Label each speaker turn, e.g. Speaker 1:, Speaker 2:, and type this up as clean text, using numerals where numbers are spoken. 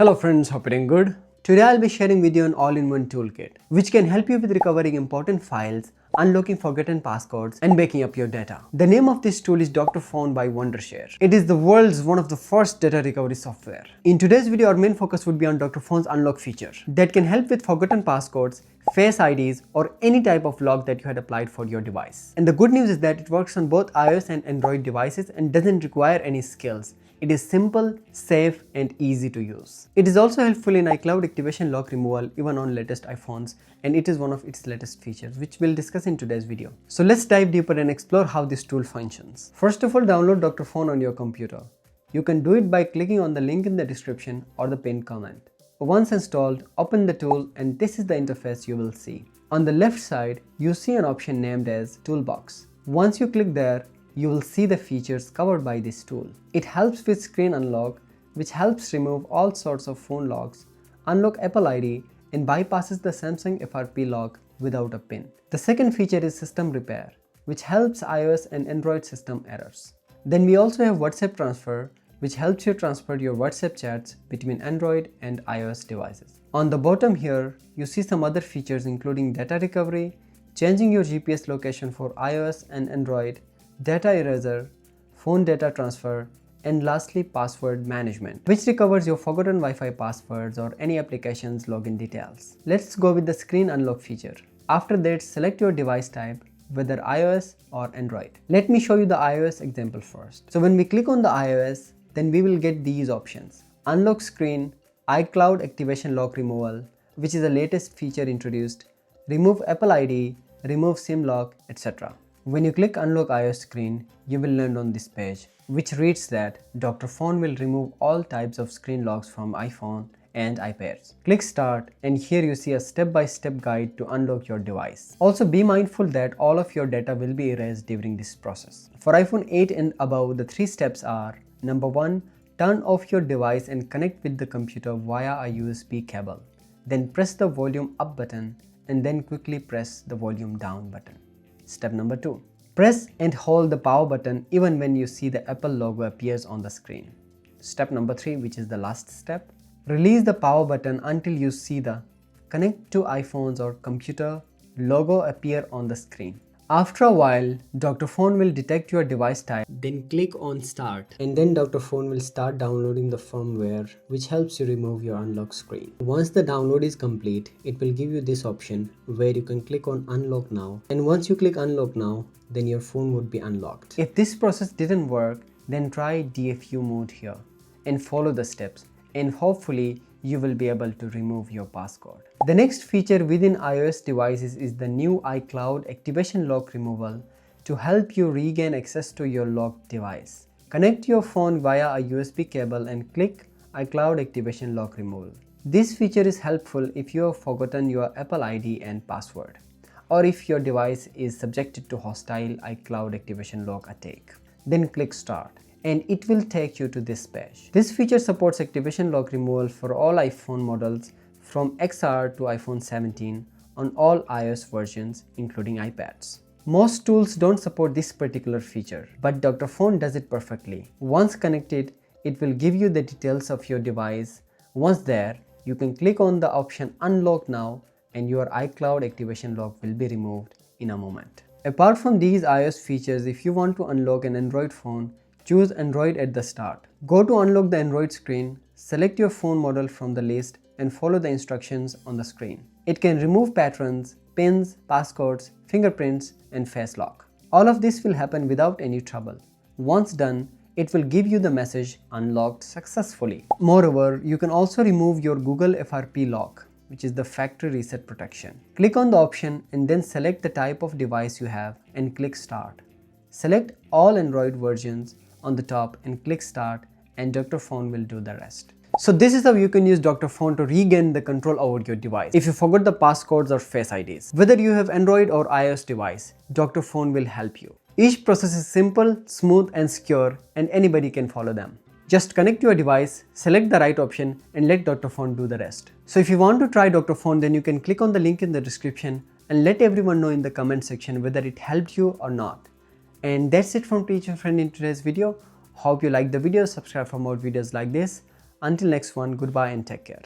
Speaker 1: Hello friends, hope you're doing good. Today I'll be sharing with you an all-in-one toolkit which can help you with recovering important files, unlocking forgotten passcodes, and backing up your data. The name of this tool is Dr.Fone by Wondershare. It is the world's one of the first data recovery software. In today's video, our main focus would be on Dr.Fone's unlock feature that can help with forgotten passcodes, face IDs, or any type of lock that you had applied for your device. And the good news is that it works on both iOS and Android devices and doesn't require any skills. It is simple, safe, and easy to use. It is also helpful in iCloud activation lock removal even on latest iPhones, and it is one of its latest features which we'll discuss in today's video. So let's dive deeper and explore how this tool functions. First of all, download Dr.Fone on your computer. You can do it by clicking on the link in the description or the pinned comment. Once installed, open the tool and this is the interface you will see. On the left side, you see an option named as Toolbox. Once you click there, you will see the features covered by this tool. It helps with screen unlock, which helps remove all sorts of phone locks, unlock Apple ID, and bypasses the Samsung FRP lock without a pin. The second feature is system repair, which helps iOS and Android system errors. Then we also have WhatsApp transfer, which helps you transfer your WhatsApp chats between Android and iOS devices. On the bottom here, you see some other features including data recovery, changing your GPS location for iOS and Android, data eraser, phone data transfer, and lastly password management, which recovers your forgotten Wi-Fi passwords or any application's login details. Let's go with the screen unlock feature. After that, select your device type, whether iOS or Android. Let me show you the iOS example first. So when we click on the iOS, then we will get these options: unlock screen, iCloud activation lock removal, which is the latest feature introduced, remove Apple ID, remove SIM lock, etc. When you click unlock iOS screen, you will land on this page, which reads that Dr.Fone will remove all types of screen locks from iPhone and iPads. Click start and here you see a step-by-step guide to unlock your device. Also be mindful that all of your data will be erased during this process. For iPhone 8 and above, the 3 steps are: number 1, turn off your device and connect with the computer via a USB cable. Then press the volume up button and then quickly press the volume down button. Step number 2, press and hold the power button even when you see the Apple logo appears on the screen. Step number 3, which is the last step, release the power button until you see the connect to iPhones or computer logo appear on the screen. After a while, Dr.Fone will detect your device type, then click on start, and then Dr.Fone will start downloading the firmware, which helps you remove your unlock screen. Once the download is complete, it will give you this option where you can click on unlock now, and once you click unlock now, then your phone would be unlocked. If this process didn't work, then try DFU mode here and follow the steps, and hopefully you will be able to remove your passcode. The next feature within iOS devices is the new iCloud activation lock removal to help you regain access to your locked device. Connect your phone via a USB cable and click iCloud activation lock removal. This feature is helpful if you have forgotten your Apple ID and password, or if your device is subjected to hostile iCloud activation lock attack. Then click start, and it will take you to this page. This feature supports activation lock removal for all iPhone models from XR to iPhone 17 on all iOS versions, including iPads. Most tools don't support this particular feature, but Dr.Fone does it perfectly. Once connected, it will give you the details of your device. Once there, you can click on the option unlock now and your iCloud activation lock will be removed in a moment. Apart from these iOS features, if you want to unlock an Android phone, choose Android at the start. Go to unlock the Android screen, select your phone model from the list and follow the instructions on the screen. It can remove patterns, pins, passcodes, fingerprints, and face lock. All of this will happen without any trouble. Once done, it will give you the message unlocked successfully. Moreover, you can also remove your Google FRP lock, which is the factory reset protection. Click on the option and then select the type of device you have and click start. Select all Android versions on the top and click start, and Dr.Fone will do the rest. So this is how you can use Dr.Fone to regain the control over your device if you forgot the passcodes or face IDs. Whether you have Android or iOS device, Dr.Fone will help you. Each process is simple, smooth and secure, and anybody can follow them. Just connect your device, select the right option and let Dr.Fone do the rest. So if you want to try Dr.Fone, then you can click on the link in the description and let everyone know in the comment section whether it helped you or not. And that's it from Teach a Friend in today's video. Hope you liked the video. Subscribe for more videos like this. Until next one, goodbye and take care.